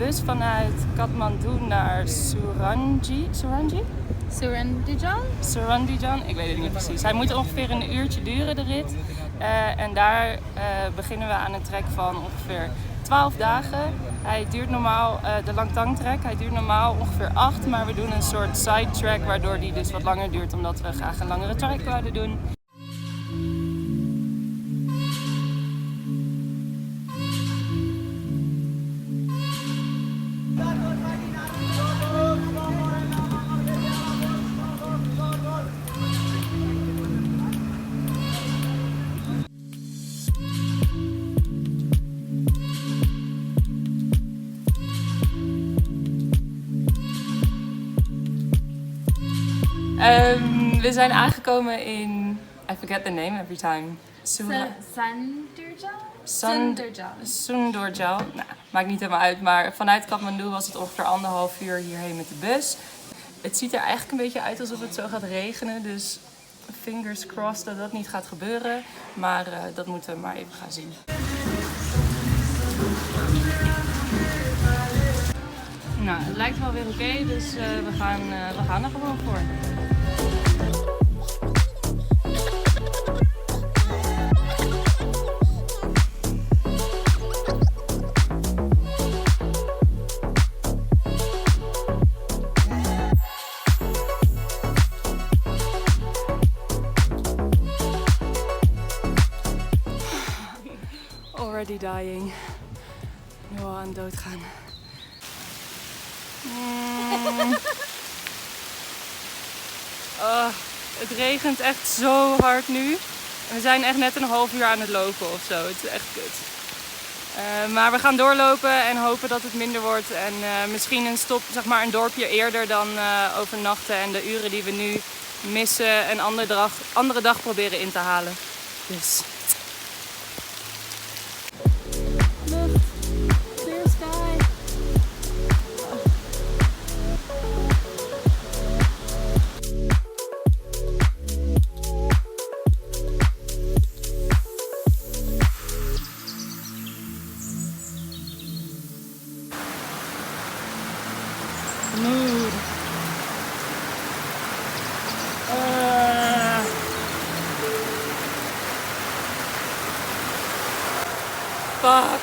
bus vanuit Kathmandu naar Surandijan? Ik weet het niet meer precies. Hij moet ongeveer een uurtje duren, de rit. En daar beginnen we aan een trek van ongeveer 12 dagen. Hij duurt normaal, de Langtang trek, hij duurt normaal ongeveer 8. Maar we doen een soort side track waardoor die dus wat langer duurt. Omdat we graag een langere trek wilden doen. We zijn aangekomen in... I forget the name every time. Sundorjal. Nou, maakt niet helemaal uit, maar vanuit Kathmandu was het ongeveer 1,5 uur hierheen met de bus. Het ziet er eigenlijk een beetje uit alsof het zo gaat regenen, dus fingers crossed dat dat niet gaat gebeuren. Maar dat moeten we maar even gaan zien. Nou, het lijkt wel weer oké, dus we gaan er gewoon voor. Already dying. Nu al aan het doodgaan. Het regent echt zo hard nu. We zijn echt net een half uur aan het lopen of zo. Het is echt kut. Maar we gaan doorlopen en hopen dat het minder wordt. En misschien een stop, zeg maar een dorpje eerder dan overnachten. En de uren die we nu missen een andere dag proberen in te halen. Dus... mood. Fuck.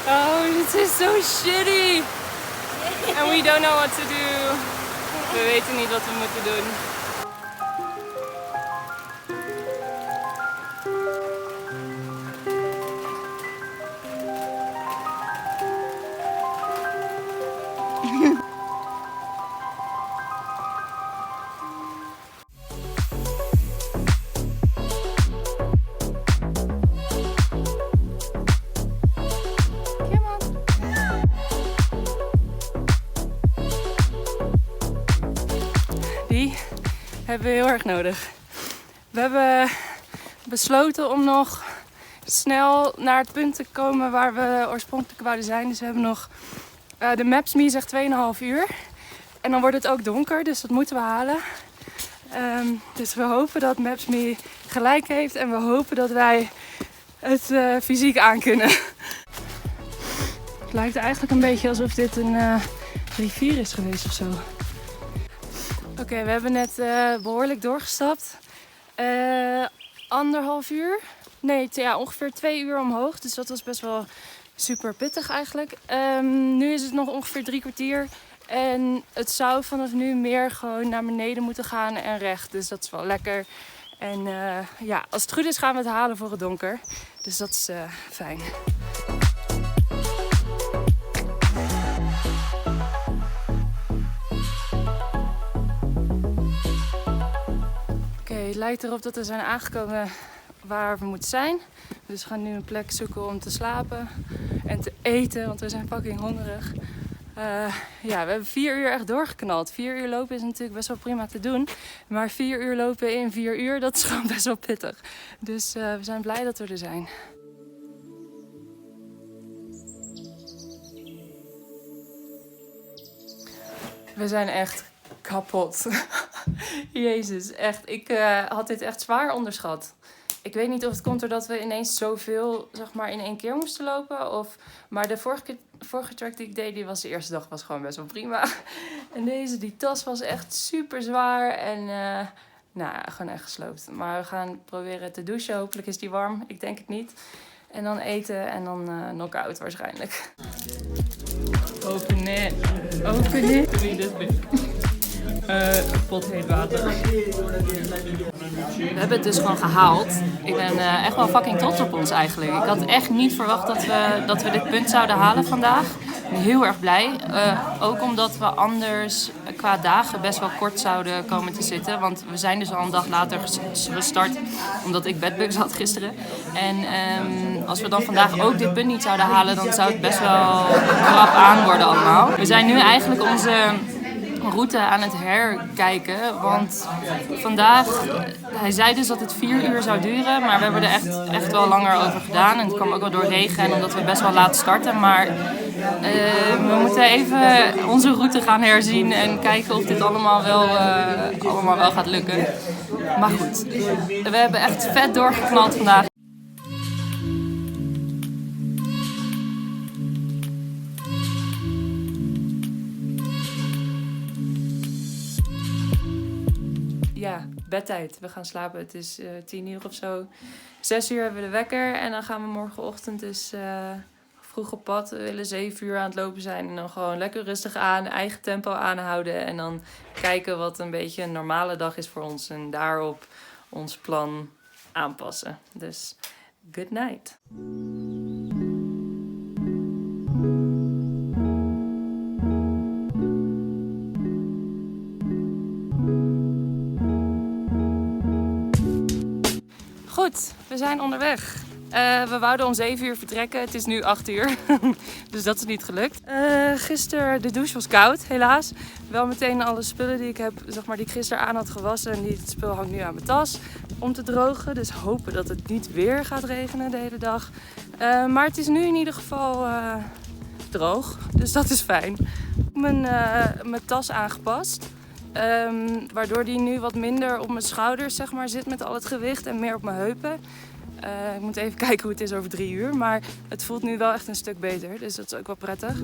Oh, this is so shitty. And we don't know what to do. We weten niet wat we moeten doen. Die hebben we heel erg nodig. We hebben besloten om nog snel naar het punt te komen waar we oorspronkelijk wouden zijn. Dus we hebben nog... de Maps.me zegt 2,5 uur. En dan wordt het ook donker, dus dat moeten we halen. Dus we hopen dat Maps.me gelijk heeft en we hopen dat wij het fysiek aankunnen. Het lijkt eigenlijk een beetje alsof dit een rivier is geweest of zo. Oké, we hebben net behoorlijk doorgestapt. 1,5 uur? Nee, ongeveer 2 uur omhoog. Dus dat was best wel super pittig eigenlijk. Nu is het nog ongeveer 3 kwartier. En het zou vanaf nu meer gewoon naar beneden moeten gaan en recht. Dus dat is wel lekker. En ja, als het goed is gaan we het halen voor het donker. Dus dat is fijn. Het lijkt erop dat we zijn aangekomen waar we moeten zijn. Dus we gaan nu een plek zoeken om te slapen en te eten, want we zijn fucking hongerig. Ja, we hebben 4 uur echt doorgeknald. 4 uur lopen is natuurlijk best wel prima te doen. Maar 4 uur lopen in 4 uur, dat is gewoon best wel pittig. Dus we zijn blij dat we er zijn. We zijn echt kapot. Jezus, echt. Ik had dit echt zwaar onderschat. Ik weet niet of het komt doordat we ineens zoveel, zeg maar, in één keer moesten lopen. Maar de vorige track die ik deed, die was de eerste dag was gewoon best wel prima. En die tas was echt super zwaar en nou ja, gewoon echt gesloopt. Maar we gaan proberen te douchen. Hopelijk is die warm. Ik denk het niet. En dan eten en dan knock-out waarschijnlijk. Open it. Open it. Doe je dit big? Pot heet water. We hebben het dus gewoon gehaald. Ik ben echt wel fucking trots op ons eigenlijk. Ik had echt niet verwacht dat we dit punt zouden halen vandaag. Ik ben heel erg blij. Ook omdat we anders qua dagen best wel kort zouden komen te zitten. Want we zijn dus al een dag later gestart. Omdat ik bedbugs had gisteren. En als we dan vandaag ook dit punt niet zouden halen, dan zou het best wel krap aan worden allemaal. We zijn nu eigenlijk onze route aan het herkijken, want vandaag, hij zei dus dat het 4 uur zou duren, maar we hebben er echt wel langer over gedaan en het kwam ook wel door regen en omdat we best wel laat starten, maar we moeten even onze route gaan herzien en kijken of dit allemaal wel gaat lukken. Maar goed, we hebben echt vet doorgeknald vandaag. Ja, bedtijd. We gaan slapen. Het is 10 uur of zo. 6 uur hebben we de wekker. En dan gaan we morgenochtend dus vroeg op pad. We willen 7 uur aan het lopen zijn. En dan gewoon lekker rustig aan. Eigen tempo aanhouden. En dan kijken wat een beetje een normale dag is voor ons. En daarop ons plan aanpassen. Dus good night. Goed, we zijn onderweg. We wouden om 7 uur vertrekken. Het is nu 8 uur. Dus dat is niet gelukt. Gisteren, de douche was koud, helaas. Wel meteen alle spullen die ik heb, zeg maar, die ik gisteren aan had gewassen. En het spul hangt nu aan mijn tas om te drogen. Dus hopen dat het niet weer gaat regenen de hele dag. Maar het is nu in ieder geval droog. Dus dat is fijn. Mijn tas aangepast. Waardoor die nu wat minder op mijn schouders, zeg maar, zit met al het gewicht en meer op mijn heupen. Ik moet even kijken hoe het is over 3 uur. Maar het voelt nu wel echt een stuk beter. Dus dat is ook wel prettig.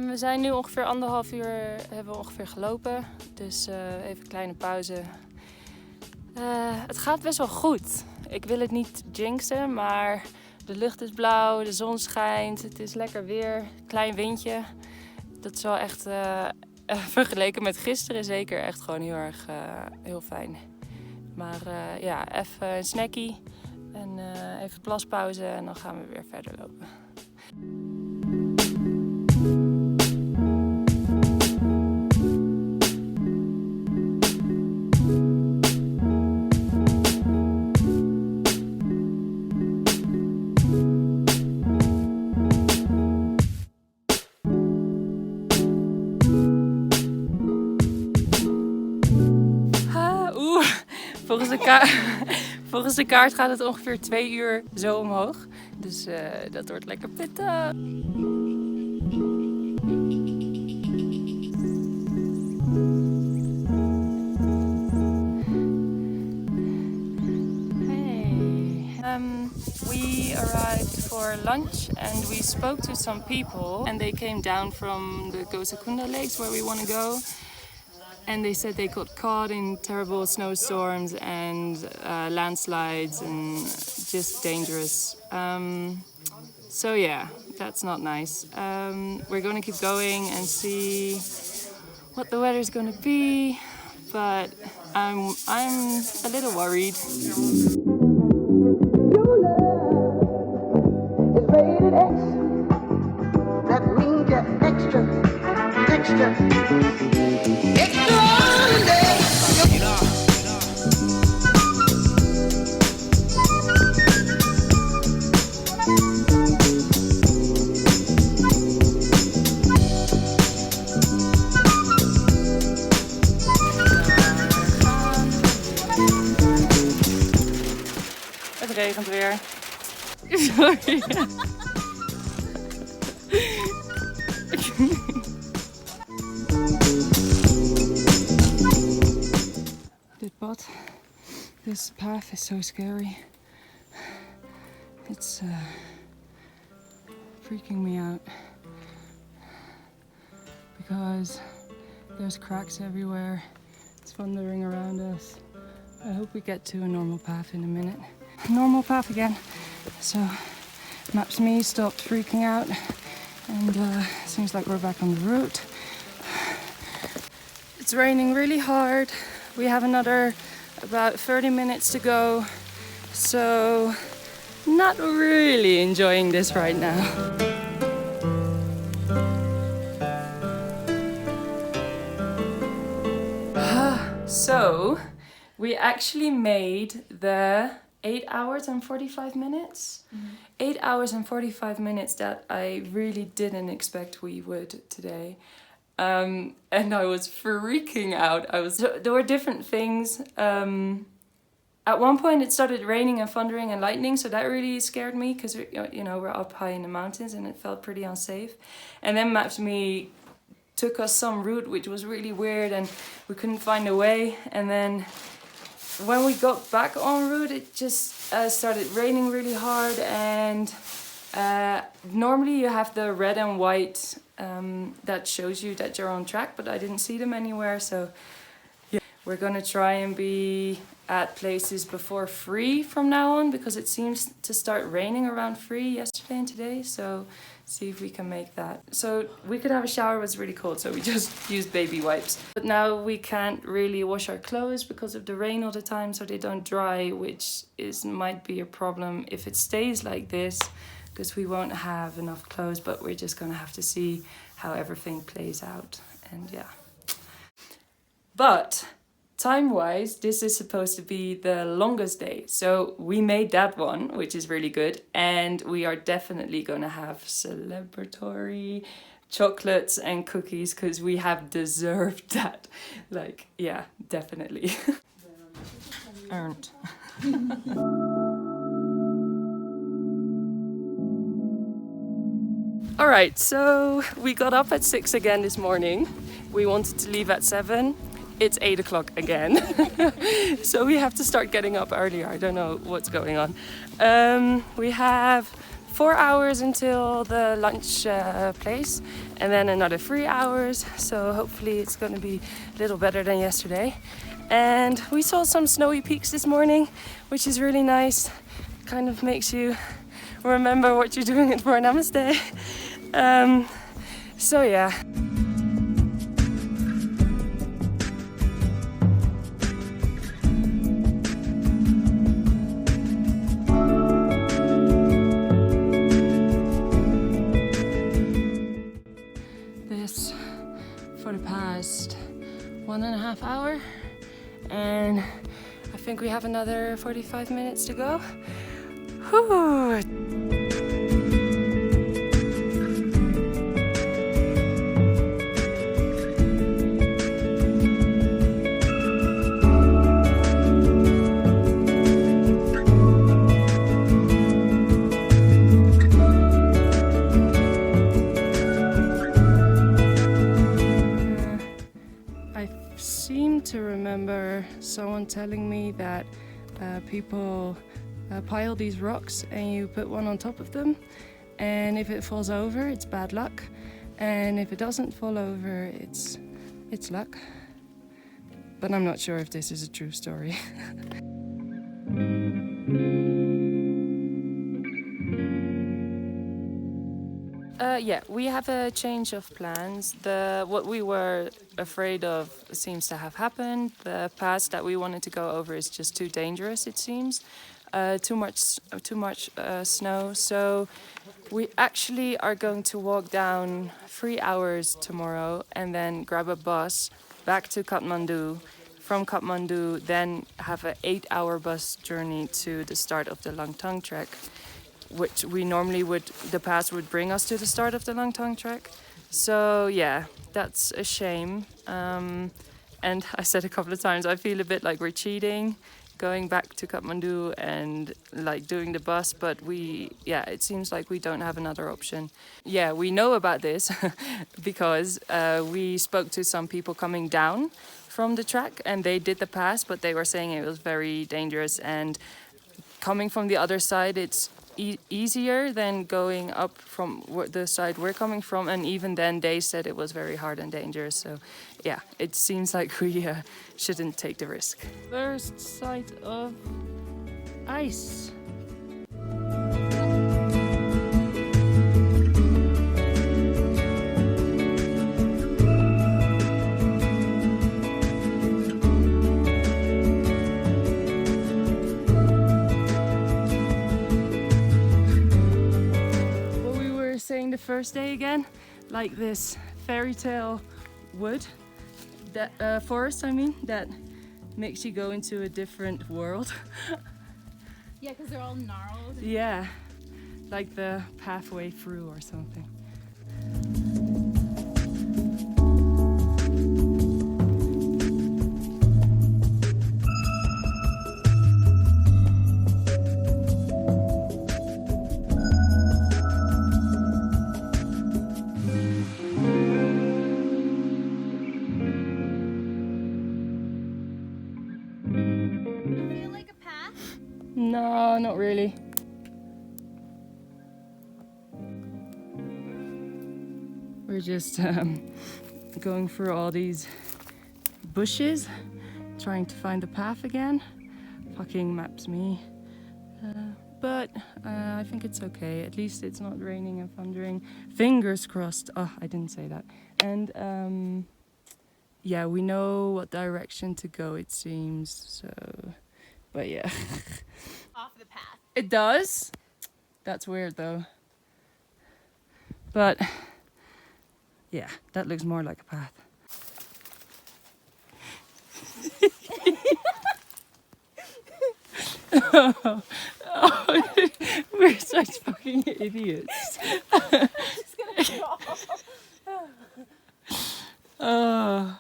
We zijn nu ongeveer 1,5 uur hebben we ongeveer gelopen. Dus even een kleine pauze. Het gaat best wel goed. Ik wil het niet jinxen, maar de lucht is blauw, de zon schijnt. Het is lekker weer, klein windje. Dat is wel echt, vergeleken met gisteren, zeker echt gewoon heel fijn. Maar ja, even een snackie en even plaspauze en dan gaan we weer verder lopen. Volgens de kaart gaat het ongeveer 2 uur zo omhoog. Dus dat wordt lekker pittig. We arrived for lunch and we spoke to some people and they came down from the Gosaikunda lakes where we want to go. And they said they got caught in terrible snowstorms and landslides and just dangerous. So yeah, that's not nice. We're going to keep going and see what the weather's going to be, but I'm a little worried. Your love is rated X. That means you're extra. het regent weer. Sorry. This path is so scary. It's freaking me out because there's cracks everywhere. It's thundering around us. I hope we get to a normal path in a minute. Normal path again. So Maps Me stopped freaking out and seems like we're back on the route. It's raining really hard. We have another about 30 minutes to go, so not really enjoying this right now. So we actually made the 8 hours and 45 minutes. 8 hours and 45 minutes that I really didn't expect we would today. And I was freaking out. There were different things. At one point it started raining and thundering and lightning, so that really scared me because we're up high in the mountains and it felt pretty unsafe. And then Maps Me took us some route which was really weird and we couldn't find a way. And then when we got back en route, it just started raining really hard. And normally you have the red and white that shows you that you're on track, but I didn't see them anywhere. So yeah, we're gonna try and be at places before 3 from now on, because it seems to start raining around 3 yesterday and today. So see if we can make that. So we could have a shower, but it's really cold, so we just used baby wipes. But now we can't really wash our clothes because of the rain all the time, so they don't dry, which might be a problem if it stays like this, because we won't have enough clothes. But we're just gonna have to see how everything plays out, and yeah. But time-wise, this is supposed to be the longest day. So we made that one, which is really good. And we are definitely gonna have celebratory chocolates and cookies because we have deserved that. Like, yeah, definitely. Earned. All right, so we got up at 6 again this morning. We wanted to leave at 7. It's 8 o'clock again. So we have to start getting up earlier. I don't know what's going on. We have 4 hours until the lunch place, and then another 3 hours. So hopefully it's going to be a little better than yesterday. And we saw some snowy peaks this morning, which is really nice. Kind of makes you remember what you're doing for Namaste. So yeah. This for the past 1.5 hours, and I think we have another 45 minutes to go. Whew. To remember someone telling me that people pile these rocks and you put one on top of them, and if it falls over it's bad luck, and if it doesn't fall over it's luck. But I'm not sure if this is a true story. Yeah, we have a change of plans. What we were afraid of seems to have happened. The pass that we wanted to go over is just too dangerous, it seems. Too much snow. So we actually are going to walk down 3 hours tomorrow and then grab a bus back to Kathmandu. From Kathmandu, then have an 8-hour bus journey to the start of the Langtang trek, which we normally the pass would bring us to the start of the Langtang trek. So yeah, that's a shame. And I said a couple of times, I feel a bit like we're cheating, going back to Kathmandu and like doing the bus, but it seems like we don't have another option. Yeah, we know about this because we spoke to some people coming down from the track and they did the pass, but they were saying it was very dangerous, and coming from the other side it's easier than going up from the side we're coming from, and even then they said it was very hard and dangerous. So yeah, it seems like we shouldn't take the risk. First sight of ice. The first day again, like this fairy tale wood, that forest, I mean, that makes you go into a different world. Yeah, because they're all gnarled. Yeah, like the pathway through or something. No, not really. We're just going through all these bushes, trying to find the path again. Fucking maps me. But I think it's okay. At least it's not raining and thundering. Fingers crossed. Oh, I didn't say that. And yeah, we know what direction to go, it seems. So, but yeah. Off the path. It does. That's weird though. But yeah, that looks more like a path. Oh, we're such fucking idiots. I'm just gonna crawl. Oh.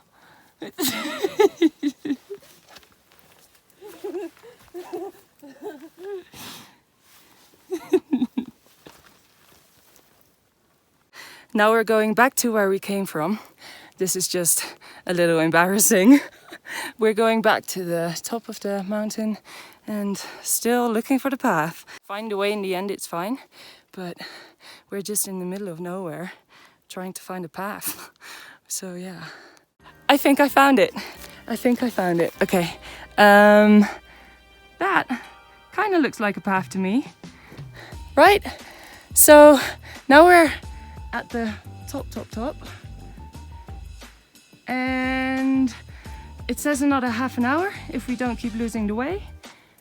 Now we're going back to where we came from. This is just a little embarrassing. We're going back to the top of the mountain and still looking for the path. Find a way in the end, it's fine. But we're just in the middle of nowhere trying to find a path. So yeah. I think I found it. Okay. That kind of looks like a path to me. Right? So now we're at the top. And it says another half an hour if we don't keep losing the way.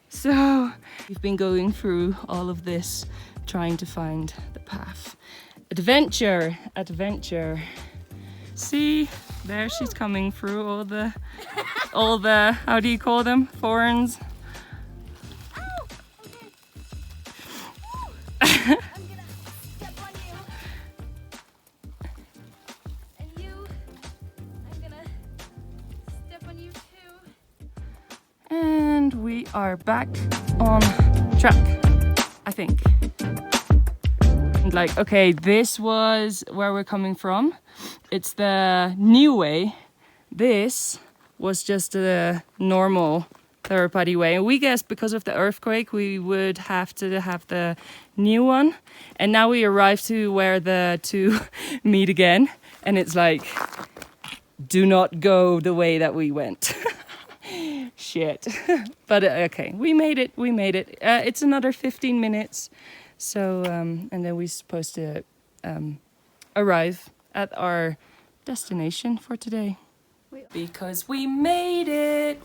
So we've been going through all of this trying to find the path. Adventure. See, there she's coming through all the how do you call them? Thorns. And we are back on track, I think. And like, okay, this was where we're coming from. It's the new way. This was just the normal Therapati way. And we guessed because of the earthquake, we would have to have the new one. And now we arrived to where the two meet again. And it's like, do not go the way that we went. Shit. But okay, we made it. It's another 15 minutes. So, and then we're supposed to arrive at our destination for today. Because we made it.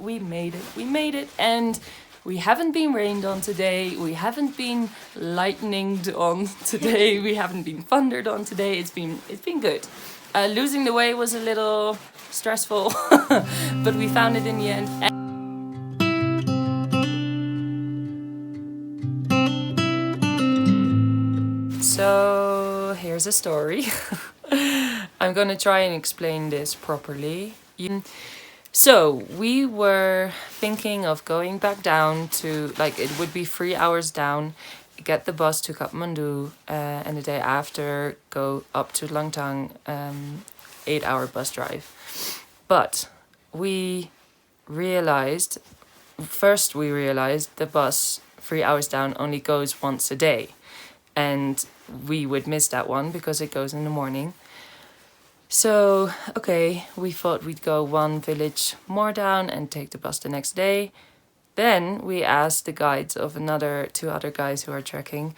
And we haven't been rained on today. We haven't been lightninged on today. We haven't been thundered on today. It's been good. Losing the way was a little stressful, but we found it in the end. So here's a story. I'm gonna try and explain this properly. So we were thinking of going back down to, like, it would be 3 hours down, get the bus to Kathmandu, and the day after go up to Langtang, 8-hour bus drive. But we realized the bus 3 hours down only goes once a day, and we would miss that one because it goes in the morning. So, okay, we thought we'd go one village more down and take the bus the next day. Then we asked the guides of two other guys who are trekking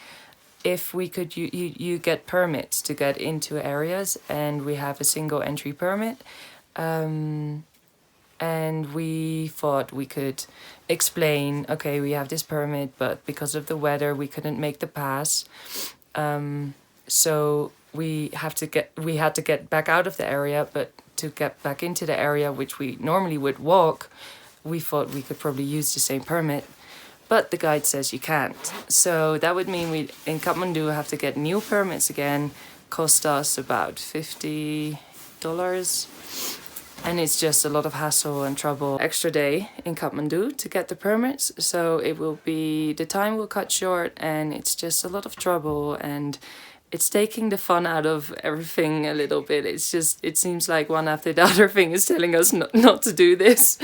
if we could, you get permits to get into areas, and we have a single entry permit. And we thought we could explain, okay, we have this permit, but because of the weather, we couldn't make the pass. So we had to get back out of the area, but to get back into the area, which we normally would walk, we thought we could probably use the same permit, but the guide says you can't. So that would mean we in Kathmandu have to get new permits again, cost us about $50, and it's just a lot of hassle and trouble. Extra day in Kathmandu to get the permits, so the time will cut short, and it's just a lot of trouble, and it's taking the fun out of everything a little bit. It seems like one after the other thing is telling us not to do this.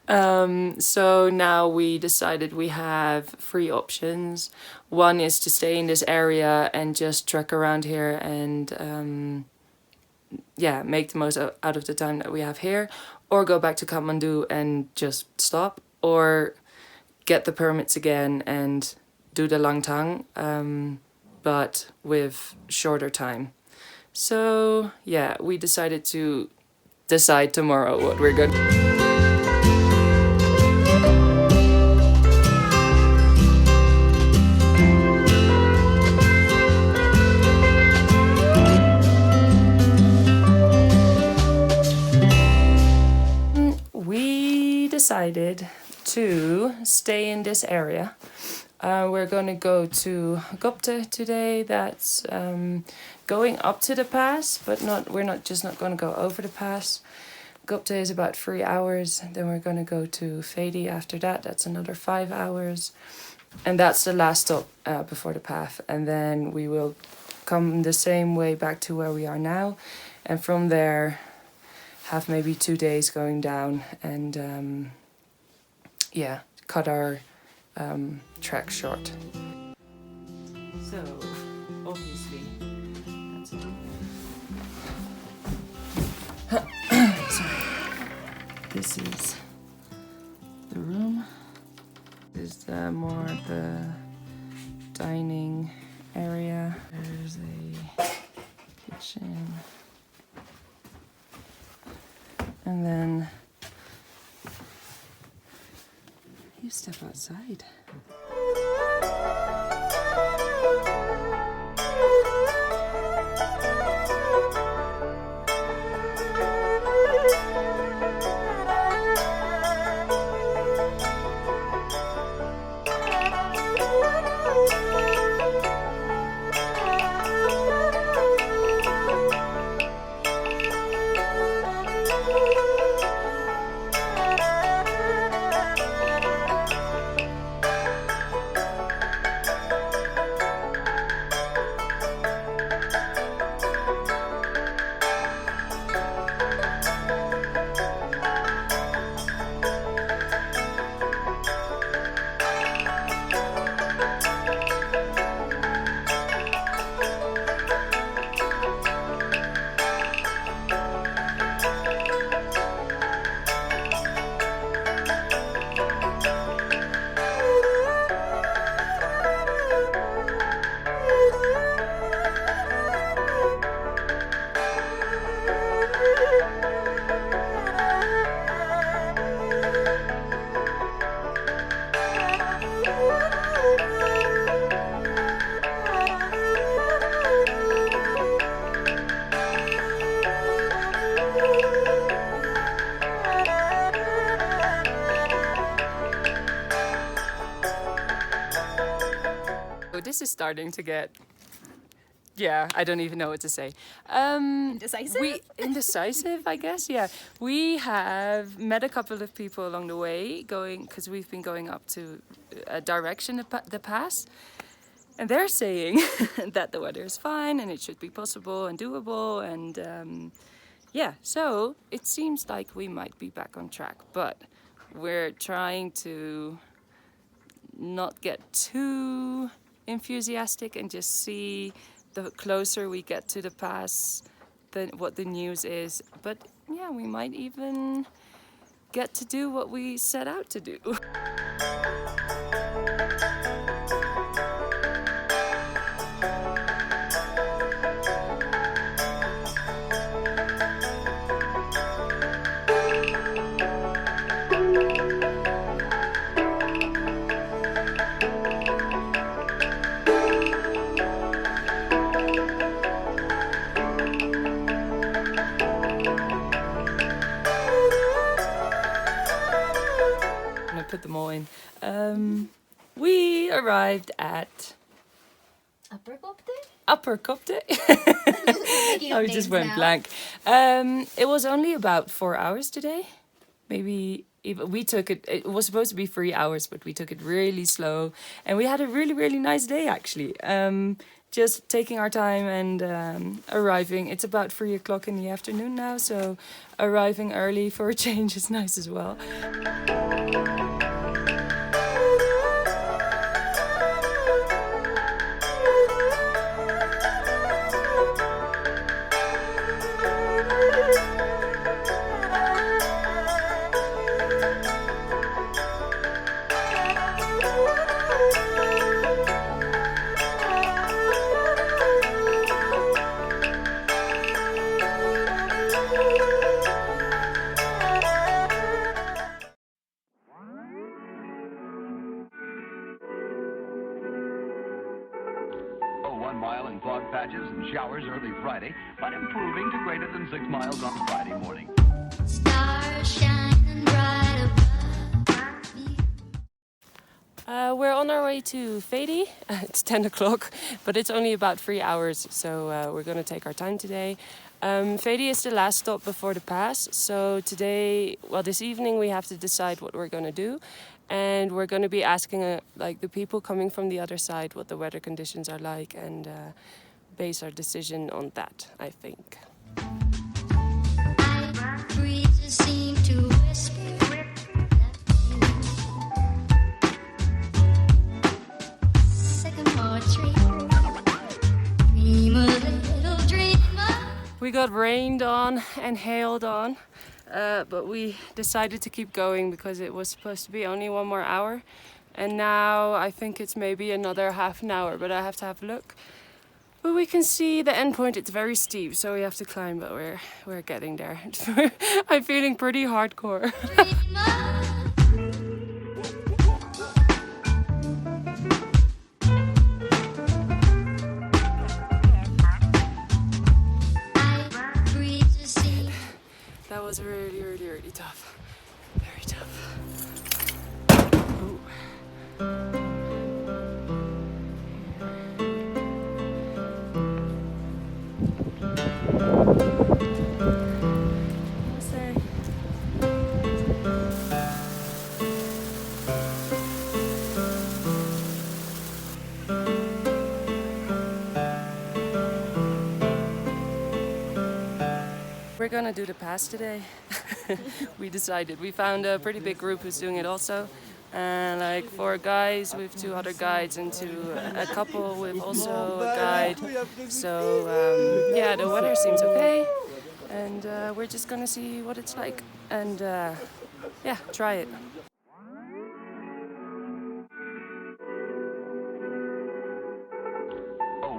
So now we decided we have 3 options. One is to stay in this area and just trek around here and make the most out of the time that we have here, or go back to Kathmandu and just stop, or get the permits again and do the Langtang, but with shorter time. So yeah, we decided to decide tomorrow what we're going to. We decided to stay in this area. We're going to go to Gopte today. That's going up to the pass, but we're not going to go over the pass. Gopte is about 3 hours. Then we're going to go to Fedi after that. That's another 5 hours. And that's the last stop before the path. And then we will come the same way back to where we are now. And from there, have maybe 2 days going down and cut our trek short. So obviously that's it. Sorry. This is the room. This is the dining area. There's a kitchen. And then you step outside. This is starting to get yeah, I don't even know what to say. Indecisive? Indecisive, I guess. Yeah, we have met a couple of people along the way because we've been going up to a direction of the pass, and they're saying that the weather is fine and it should be possible and doable, and yeah, so it seems like we might be back on track, but we're trying to not get too enthusiastic and just see the closer we get to the pass than what the news is. But yeah, we might even get to do what we set out to do. Put them all in. We arrived at Upper Kopte? Upper Kopte. Making up I names just went now. blank. It was only about 4 hours today. Maybe even we took it. It was supposed to be 3 hours, but we took it really slow, and we had a really nice day actually. Just taking our time and arriving. It's about 3 o'clock in the afternoon now, so arriving early for a change is nice as well. Fog patches and showers early Friday, but improving to greater than 6 miles on Friday morning. Stars shining bright above me. We're on our way to Fedi. It's 10 o'clock, but it's only about 3 hours, so we're going to take our time today. Fedi is the last stop before the pass, so today, well, this evening we have to decide what we're going to do. And we're going to be asking like the people coming from the other side what the weather conditions are like, and base our decision on that, I think. Breezes seem to whisper sycamore tree. Dream a little dream. We got rained on and hailed on. But we decided to keep going because it was supposed to be only 1 more hour, and now I think it's maybe another half an hour, but I have to have a look. But we can see the end point. It's very steep, so we have to climb, but we're getting there. I'm feeling pretty hardcore. That was really tough. Very tough. Ooh. We're gonna do the pass today. We decided. We found a pretty big group who's doing it also. Like 4 guys with 2 other guides and a couple with also a guide. So yeah, the weather seems okay. And we're just gonna see what it's like. And yeah, try it.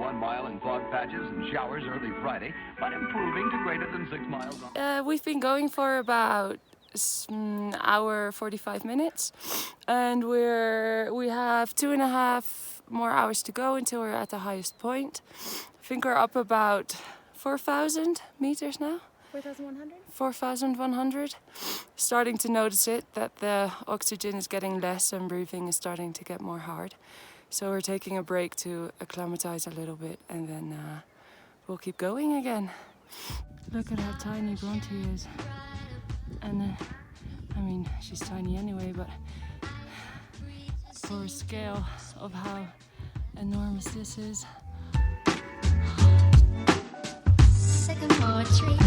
1 mile in fog patches and showers early Friday, but improving to greater than 6 miles on. We've been going for about hour 45 minutes, and we have 2.5 more hours to go until we're at the highest point. I think we're up about 4,000 meters now. 4,100? 4,100. Starting to notice it, that the oxygen is getting less and breathing is starting to get more hard. So we're taking a break to acclimatize a little bit, and then we'll keep going again. Look at how tiny Bronte is. And I mean, she's tiny anyway, but for a scale of how enormous this is. Sycamore tree.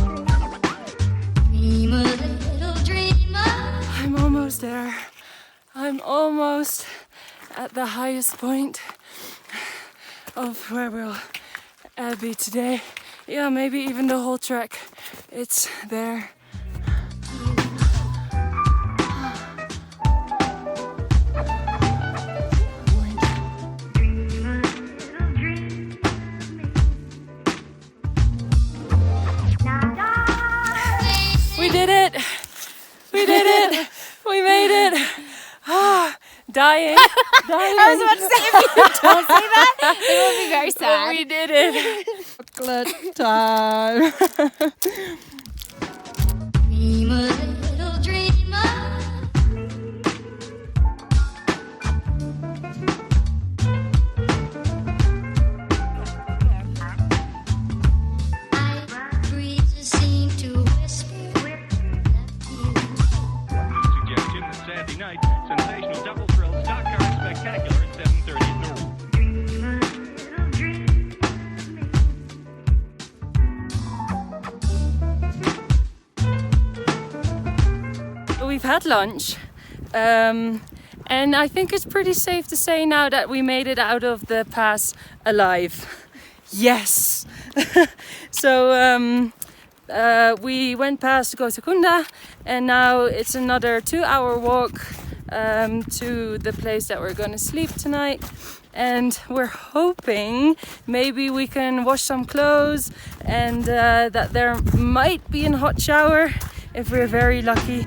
Dream a little dreamer. I'm almost there. I'm almost at the highest point of where we'll be today. Yeah, maybe even the whole trek. It's there. We did it! We did it! We made it! Ah, dying. Dying. I was about to say, if you don't say that, it will be very sad. We did it! Chocolate time. Dream a little dreamer. Breezes seem to whisper Suggestion that Saturday night, sensational double thrill stock car spectacular at 7:30 at Norwood. We've had lunch, and I think it's pretty safe to say now that we made it out of the pass alive. Yes! So we went past Gosaikunda, and now it's another 2-hour walk to the place that we're gonna sleep tonight. And we're hoping maybe we can wash some clothes, and that there might be a hot shower if we're very lucky.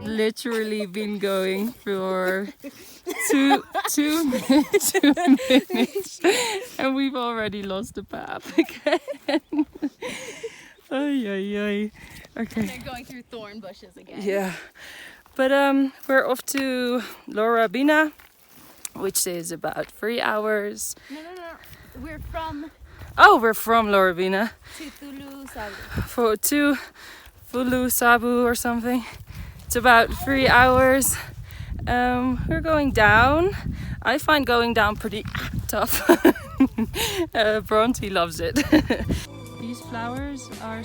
Literally been going for two minutes, and we've already lost the path again. Ay, ay, ay. Okay. They're going through thorn bushes again. Yeah, but we're off to Lorabina, which is about 3 hours. No. We're from We're from Lorabina Tutulu to Fulu Sabu or something. It's about 3 hours. We're going down. I find going down pretty tough. Bronte loves it. These flowers are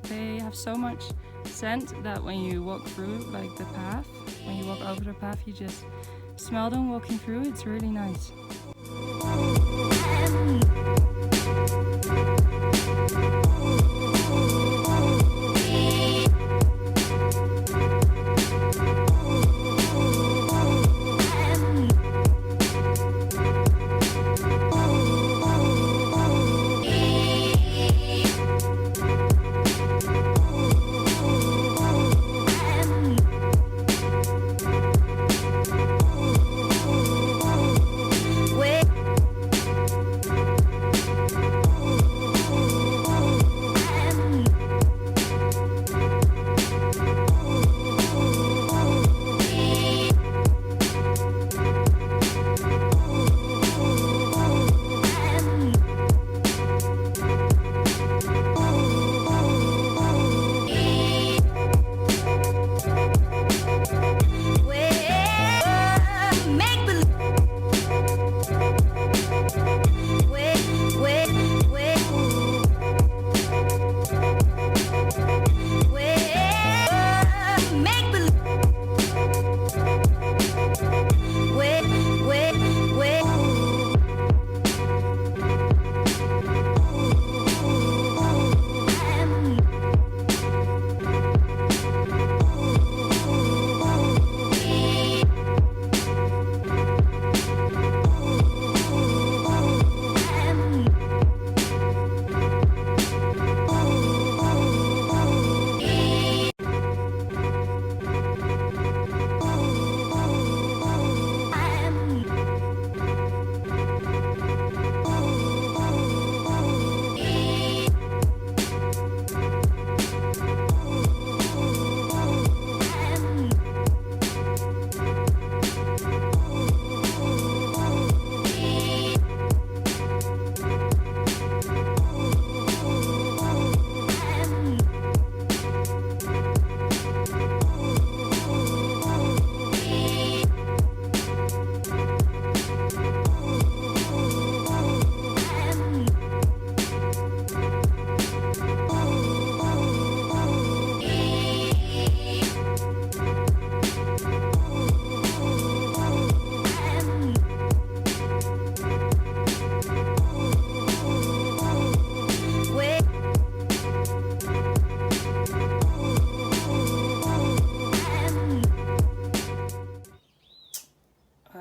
they have so much scent that when you walk through like the path, when you walk over the path, you just smell them walking through. It's really nice.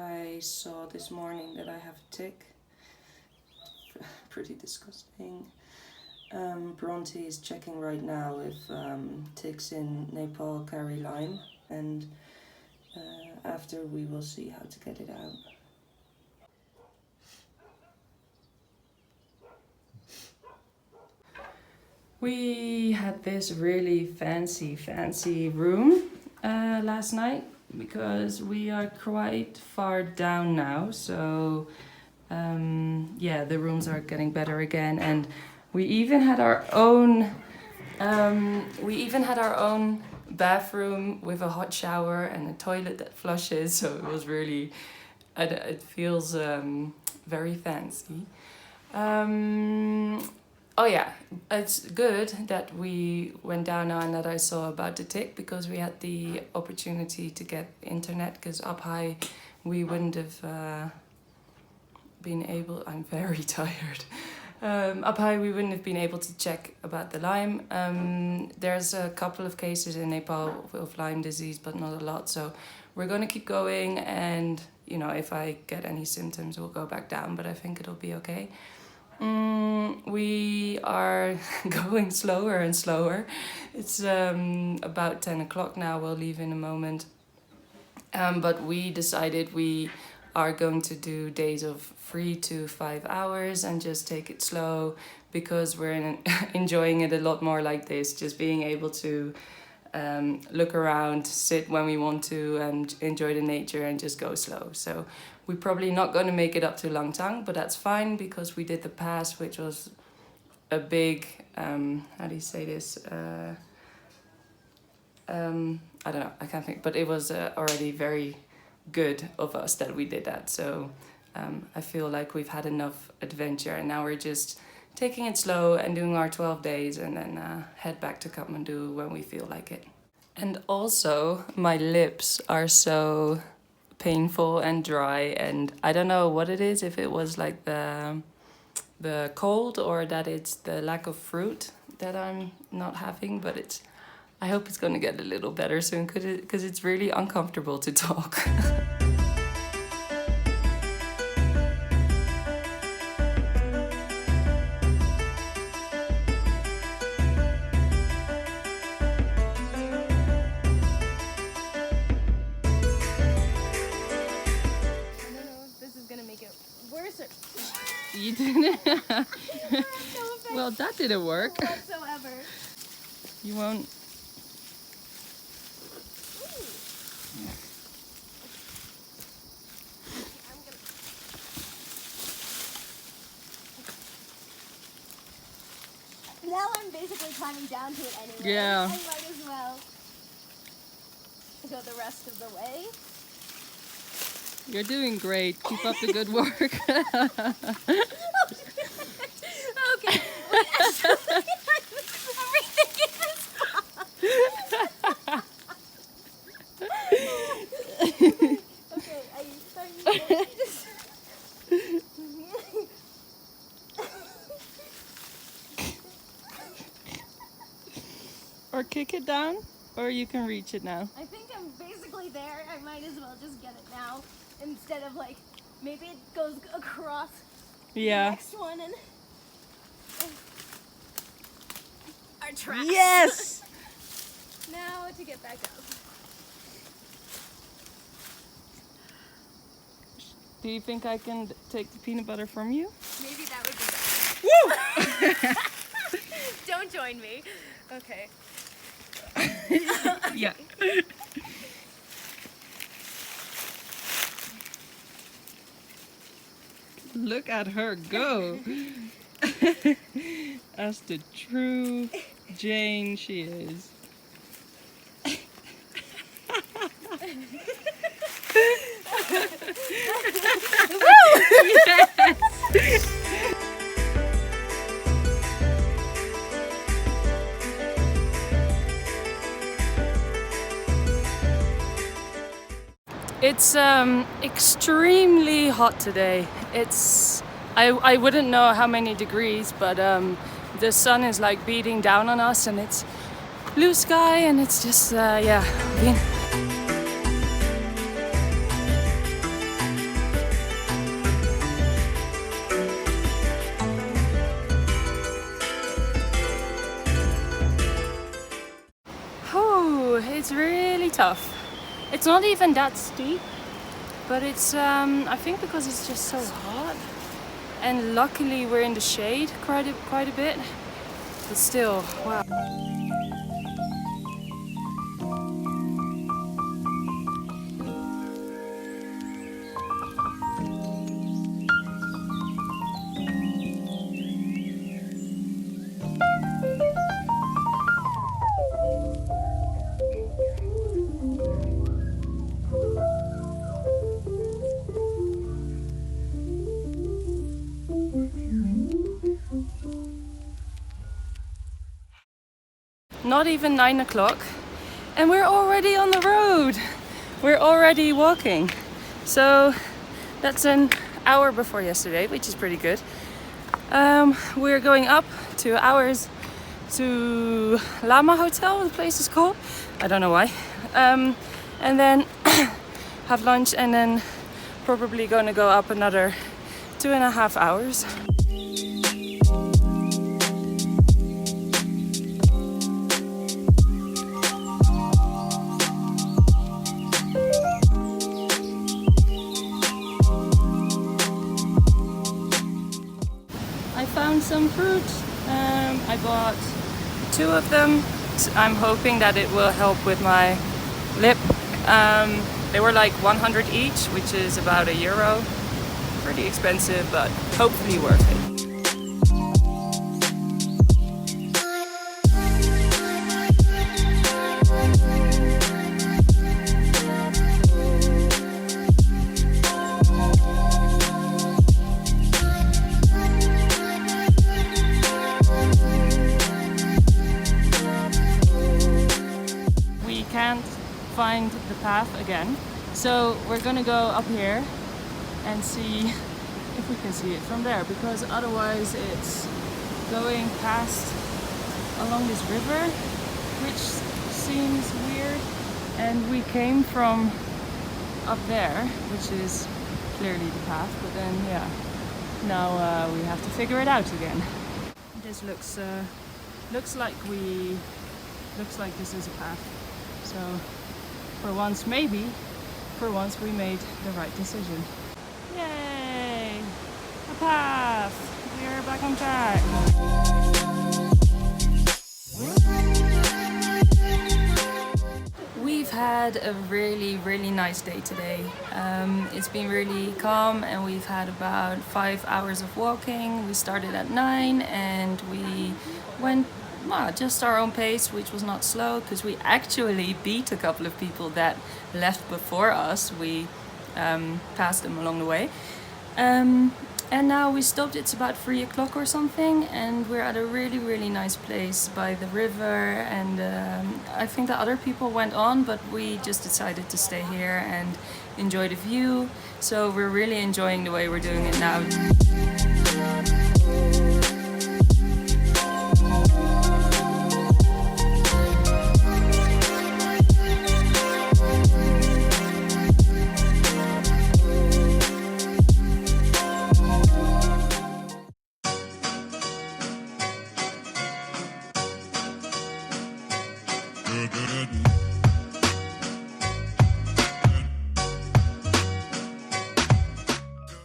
I saw this morning that I have a tick. Pretty disgusting. Bronte is checking right now if ticks in Nepal carry Lyme, and after we will see how to get it out. We had this really fancy room last night because we are quite far down now, so yeah, the rooms are getting better again, and we even had our own bathroom with a hot shower and a toilet that flushes, so it was really, it feels very fancy. Oh yeah, it's good that we went down now and that I saw about the tick, because we had the opportunity to get internet, because up high we wouldn't have been able, I'm very tired. Up high we wouldn't have been able to check about the Lyme. There's a couple of cases in Nepal of Lyme disease, but not a lot, so we're going to keep going, and you know, if I get any symptoms we'll go back down, but I think it'll be okay. We are going slower and slower. It's about 10 o'clock now, we'll leave in a moment. But we decided we are going to do days of 3 to 5 hours and just take it slow, because we're enjoying it a lot more like this, just being able to look around, sit when we want to, and enjoy the nature and just go slow. So we're probably not going to make it up to Langtang, but that's fine, because we did the pass, which was a big, how do you say this? I don't know, I can't think, but it was already very good of us that we did that. So I feel like we've had enough adventure, and now we're just taking it slow and doing our 12 days, and then head back to Kathmandu when we feel like it. And also, my lips are so painful and dry, and I don't know what it is, if it was like the cold or that it's the lack of fruit that I'm not having, but I hope it's going to get a little better soon, because it's really uncomfortable to talk. You didn't? Well, that didn't work. Whatsoever. You won't. Now I'm basically climbing down to it anyway. Yeah. I might as well go the rest of the way. You're doing great. Keep up the good work. Okay. Wait, actually, I'm rethinking this. Okay, I just... Or kick it down, or you can reach it now. I think I'm basically there. I might as well just get it now, instead of like, maybe it goes across the Yeah. next one and our tracks. Yes! Now to get back up. Do you think I can take the peanut butter from you? Maybe that would be better. Woo! Don't join me. Okay. Yeah. Look at her go. As the true Jane she is. Yes. It's extremely hot today. I wouldn't know how many degrees, but the sun is like beating down on us, and it's blue sky, and it's just yeah. tough. It's not even that steep, but it's I think because it's just so hot. And luckily we're in the shade quite a bit. But still, wow. Not even 9 o'clock and we're already on the road. We're already walking. So that's an hour before yesterday, which is pretty good. We're going up 2 hours to Lama Hotel, the place is called. I don't know why. And then have lunch and then probably gonna go up another 2.5 hours. I found some fruit. I bought 2 of them. I'm hoping that it will help with my lip. They were like 100 each, which is about €1. Pretty expensive, but hopefully worth it. Can't find the path again, so we're gonna go up here and see if we can see it from there, because otherwise it's going past along this river, which seems weird. And we came from up there, which is clearly the path, but then yeah, now we have to figure it out again. This looks like this is a path. So for once, we made the right decision. Yay! A path! We are back on track. We've had a really nice day today. It's been really calm and we've had about 5 hours of walking. We started at 9 and we went just our own pace, which was not slow because we actually beat a couple of people that left before us. We passed them along the way. And now we stopped, it's about 3 o'clock or something, and we're at a really nice place by the river, and I think the other people went on, but we just decided to stay here and enjoy the view. So we're really enjoying the way we're doing it now.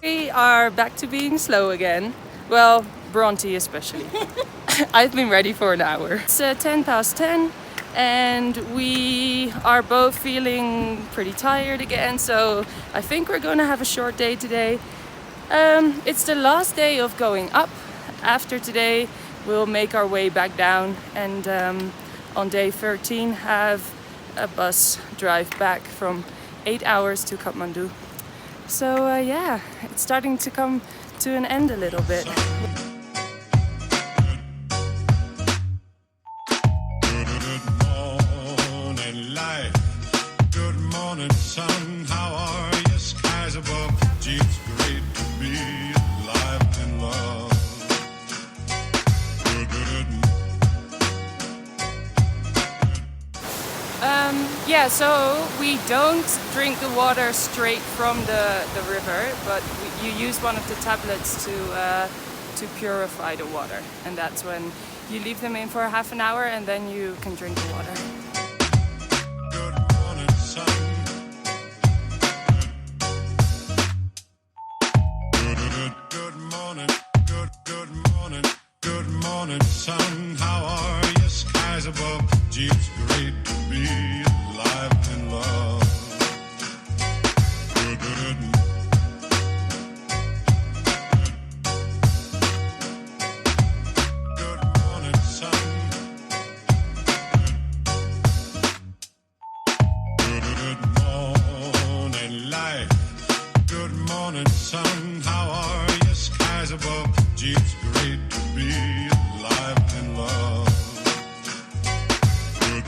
We are back to being slow again. Well, Bronte especially. I've been ready for an hour. It's 10:10 and we are both feeling pretty tired again, so I think we're gonna have a short day today. It's the last day of going up. After today we'll make our way back down and on day 13 have a bus drive back from 8 hours to Kathmandu. So yeah, it's starting to come to an end a little bit. Good morning, life. Good morning, sun. How are you? Skies above. Gee, it's great to be alive and love. Yeah, so we don't drink the water straight from the river, but you use one of the tablets to purify the water, and that's when you leave them in for half an hour and then you can drink the water. Good morning. sun, how are you? Skies above. Gee, it's great to be alive in love. Good, good, good morning, sun. Good morning, light. Good morning, sun. How are you? Skies above. Gee, it's great to be alive in love.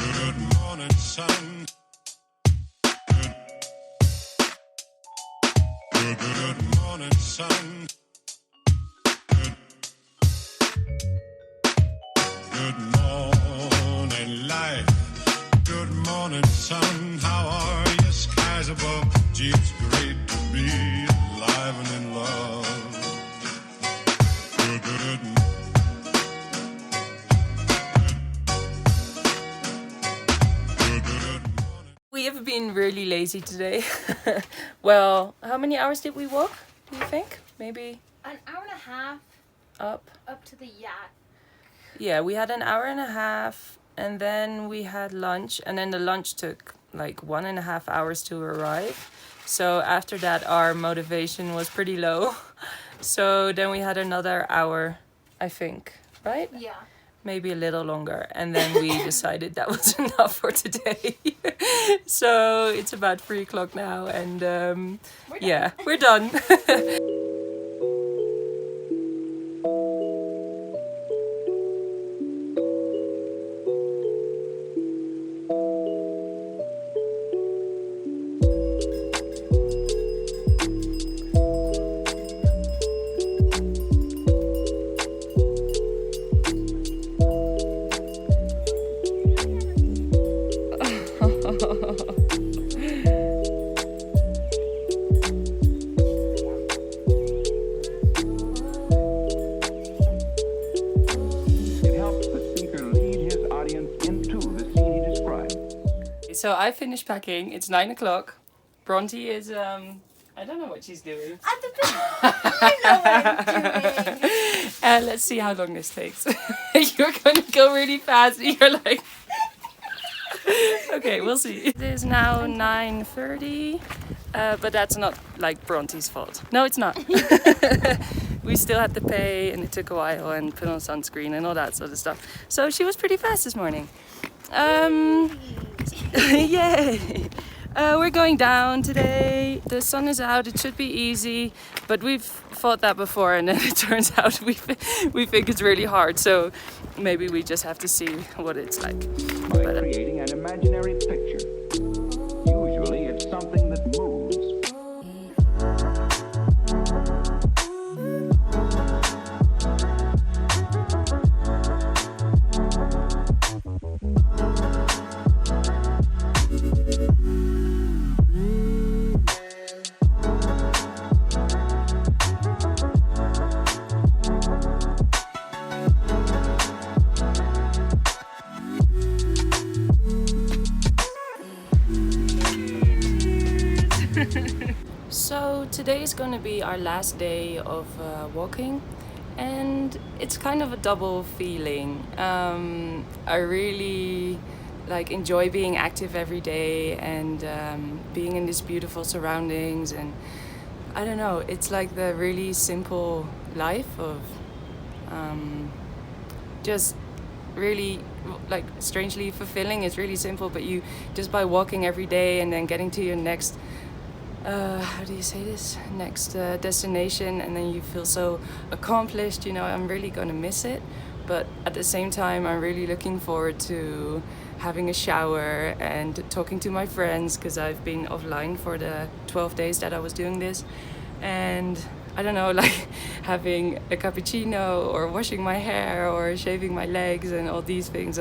Good morning, sun. Good morning, sun. Good morning, light. Good morning, sun. How are you? Skies above. Gee, it's great to be alive and in love. Good. We have been really lazy today. Well, how many hours did we walk, do you think? Maybe An hour and a half up to the yacht. Yeah, we had an hour and a half, and then we had lunch, and then the lunch took like 1.5 hours to arrive. So after that, our motivation was pretty low. So then we had another hour, I think, right? Yeah. Maybe a little longer, and then we decided that was enough for today. So it's about 3 o'clock now, and we're done. It helps the speaker lead his audience into the scene he describes. So I finished packing. It's 9 o'clock. Bronte is I don't know what she's doing. I know what I'm doing. Let's see how long this takes. You're gonna go really fast. You're like, okay, we'll see. It is now 9:30, but that's not like Bronte's fault. No, it's not. We still had to pay, and it took a while, and put on sunscreen and all that sort of stuff. So she was pretty fast this morning. Yay! We're going down today. The sun is out. It should be easy, but we've thought that before, and then it turns out we think it's really hard. So maybe we just have to see what it's like. By But, creating an imaginary picture. Usually it's something that moves. So today is going to be our last day of walking, and it's kind of a double feeling. I really enjoy being active every day and being in these beautiful surroundings, and I don't know, it's like the really simple life of just really strangely fulfilling. It's really simple, but you just by walking every day and then getting to your next how do you say this, next destination, and then you feel so accomplished. I'm really gonna miss it, but at the same time I'm really looking forward to having a shower and talking to my friends, because I've been offline for the 12 days that I was doing this, and I don't know, having a cappuccino or washing my hair or shaving my legs and all these things.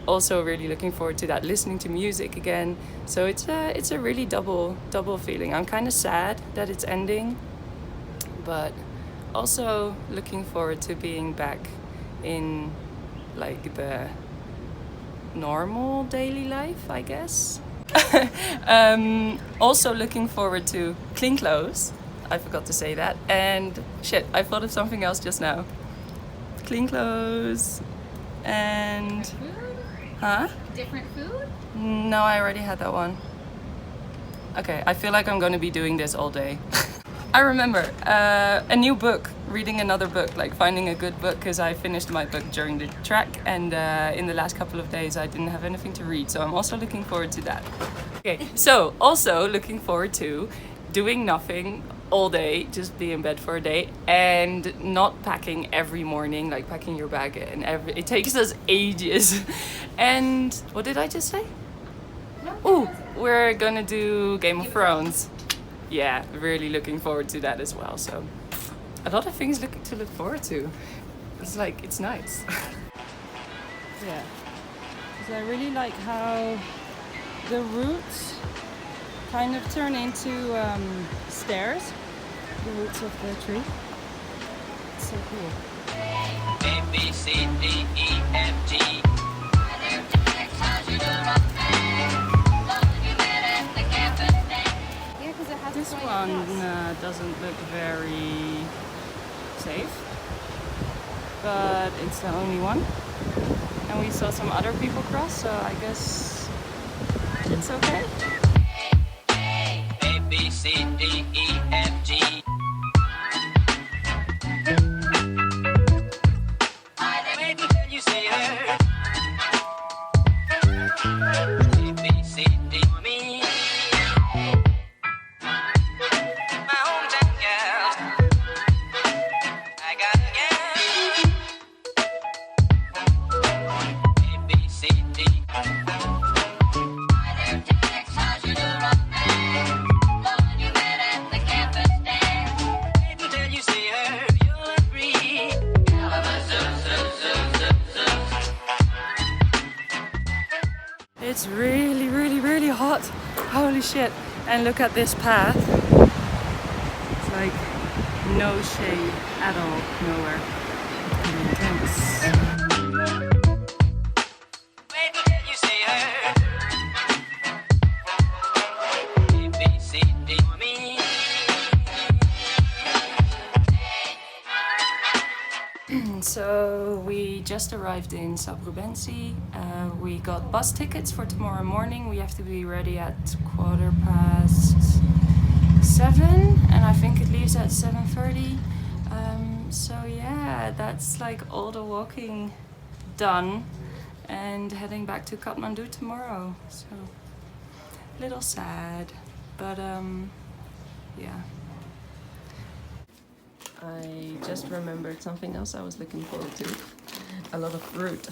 Also really looking forward to that, listening to music again. So it's a really double feeling. I'm kind of sad that it's ending, but also looking forward to being back in the normal daily life, I guess. Also looking forward to clean clothes. I forgot to say that. And shit, I thought of something else just now. clean clothes, and huh? Different food? No, I already had that one. Okay, I feel like I'm gonna be doing this all day. I remember a new book, reading another book, like finding a good book, because I finished my book during the track, and in the last couple of days I didn't have anything to read, so I'm also looking forward to that. Okay, so also looking forward to doing nothing all day, just be in bed for a day, and not packing every morning, like packing your bag, and it takes us ages. And what did I just say? Oh, we're gonna do Game of Thrones. Yeah, really looking forward to that as well. So a lot of things to look forward to. It's like, it's nice. Yeah. Because I really like how the roots kind of turn into stairs. The roots of the tree. It's so cool. A, B, C, D, E, F, G. This one doesn't look very safe, but it's the only one. And we saw some other people cross, so I guess it's okay. A, B, C, D, E, F, G. Wait until you see her. A, B, C, D, me. It's really, really, really hot. Holy shit. And look at this path. It's like no shade at all, nowhere. Pretty intense. Wait until you see her. A, B, C, D, me. So we just arrived in Sabrubensi. We got bus tickets for tomorrow morning. We have to be ready at 7:15, and I think it leaves at 7:30. So yeah, that's like all the walking done, and heading back to Kathmandu tomorrow. So a little sad, but yeah. I just remembered something else I was looking forward to. A lot of fruit.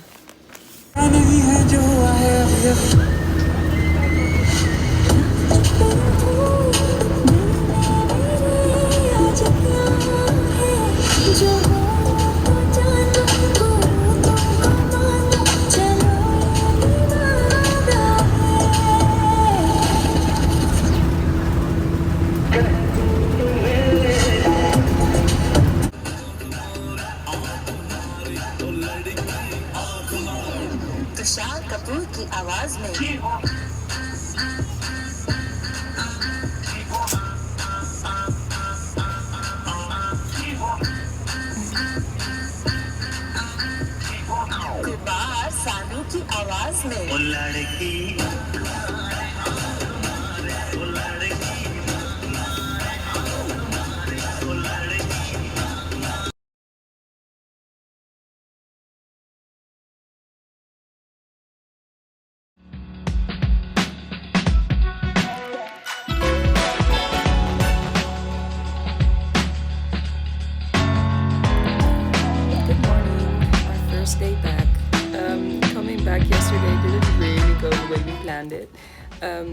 It.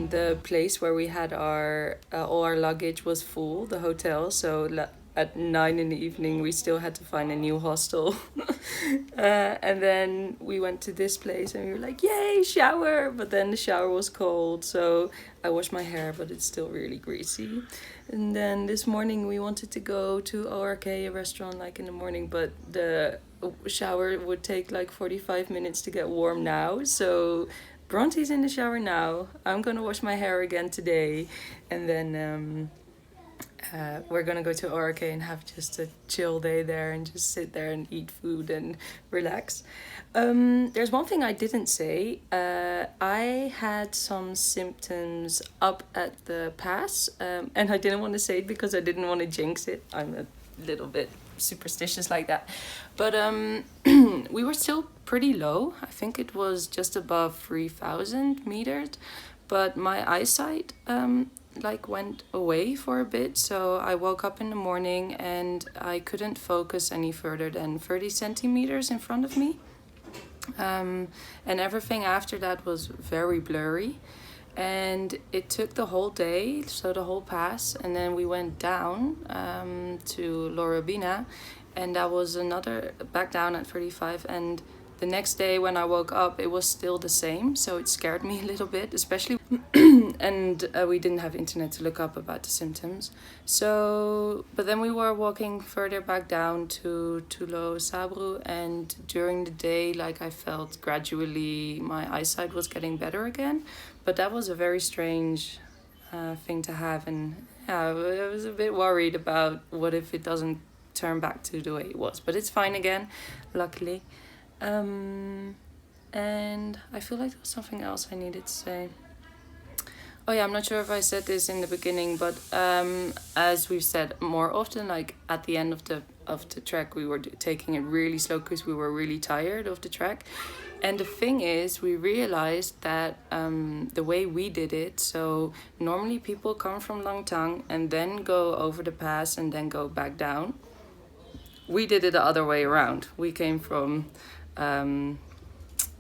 The place where we had our all our luggage was full, the hotel, so at 9 in the evening we still had to find a new hostel. And then we went to this place and we were like, yay, shower, but then the shower was cold, so I washed my hair, but it's still really greasy. And then this morning we wanted to go to ORK, a restaurant, like in the morning, but the shower would take like 45 minutes to get warm now, so Bronte's in the shower now. I'm gonna wash my hair again today, and then we're gonna go to Orake and have just a chill day there and just sit there and eat food and relax. There's one thing I didn't say. I had some symptoms up at the pass, and I didn't want to say it because I didn't want to jinx it. I'm a little bit superstitious like that. But we were still pretty low. I think it was just above 3,000 meters. But my eyesight like went away for a bit, so I woke up in the morning and I couldn't focus any further than 30 centimeters in front of me. And everything after that was very blurry. And it took the whole day, so the whole pass, and then we went down to Lorabina, and that was another back down at 35. And the next day when I woke up, it was still the same, so it scared me a little bit, especially and we didn't have internet to look up about the symptoms. So, but then we were walking further back down to Tulo Sabru, and during the day, like, I felt gradually my eyesight was getting better again. But that was a very strange thing to have, and yeah, I was a bit worried about what if it doesn't turn back to the way it was. But it's fine again, luckily. And I feel like there was something else I needed to say. Oh yeah, I'm not sure if I said this in the beginning, but as we've said more often, like at the end of the trek, we were taking it really slow because we were really tired of the trek. And the thing is, we realized that the way we did it, so normally people come from Langtang and then go over the pass and then go back down. We did it the other way around. We came from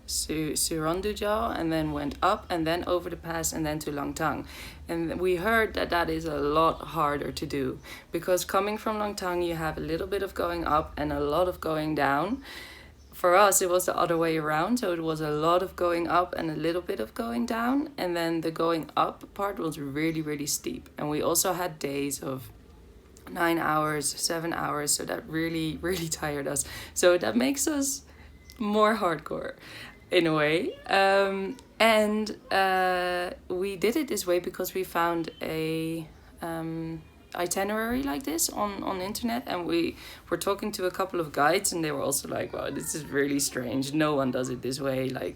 Suranduja and then went up and then over the pass and then to Langtang. And we heard that that is a lot harder to do, because coming from Langtang you have a little bit of going up and a lot of going down. For us it was the other way around, so it was a lot of going up and a little bit of going down, and then the going up part was really, really steep. And we also had days of 9 hours, 7 hours, so that really, really tired us. So that makes us more hardcore in a way. And we did it this way because we found a itinerary like this on the internet, and we were talking to a couple of guides, and they were also like, wow, this is really strange, no one does it this way. Like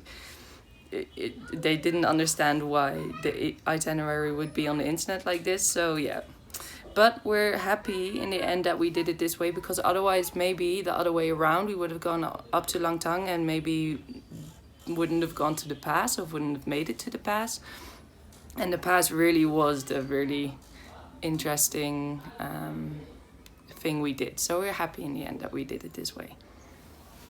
they didn't understand why the itinerary would be on the internet like this. So yeah, but we're happy in the end that we did it this way, because otherwise maybe the other way around we would have gone up to Langtang and maybe wouldn't have gone to the pass or wouldn't have made it to the pass. And the pass really was the really interesting thing we did. So we're happy in the end that we did it this way.